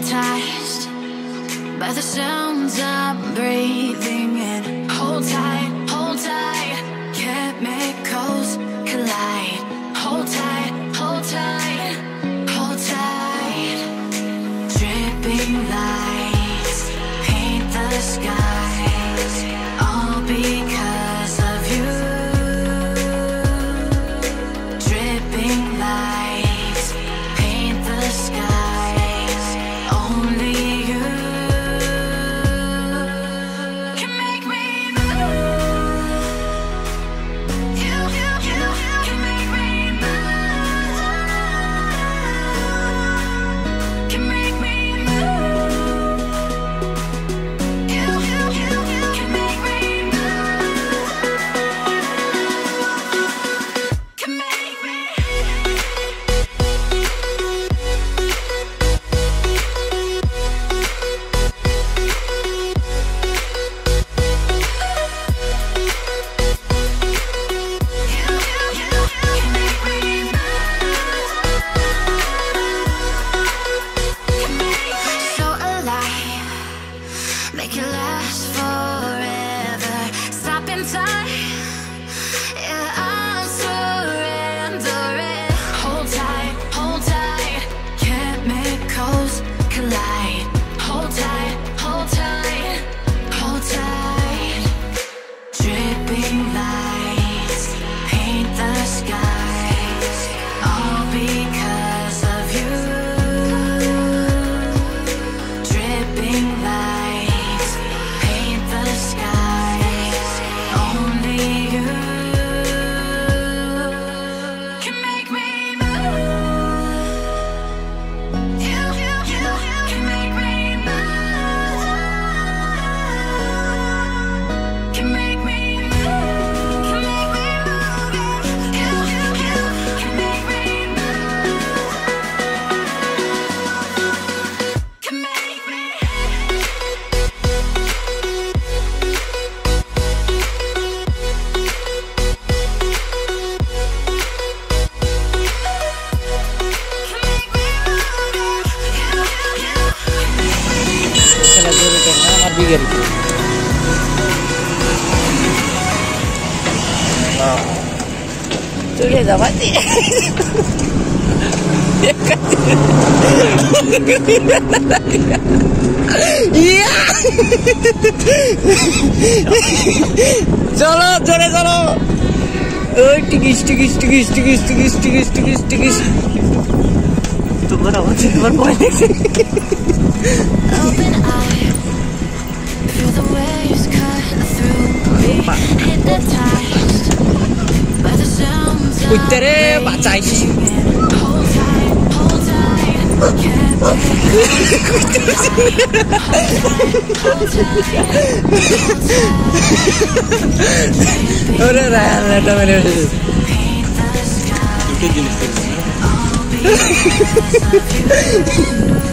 hypnotized by the sounds I'm breathing in. Hold tight, chemicals collide. Hold tight, hold tight, hold tight. Dripping lights paint the skies, all because of you. Dripping lights paint the skies, only you can make me move. You can make me move. Can make me move. You can make me move. Can make me. So alive, make it last forever. Stop in time, yeah, I'm surrendering. Hold tight, chemicals collide. Hold tight, hold tight, hold tight. Dripping lights paint the skies, all because of you. Dripping lights paint the skies, only you can make me move. You can make me move. Can make me move. Can make me move. You can make me move. Can make me. Salah dulu karena amat bigger. Sudah dapat sih. Iya. Chalo. Oh, tigis. Tuh berapa sih berpoinnya sih? Open eye, feel the waves cut through me. Hypnotized by the sounds I'm Utere bacai sih. Hold tight, can't hold tight. Udah lah, teman. Paint the sky, all because of you.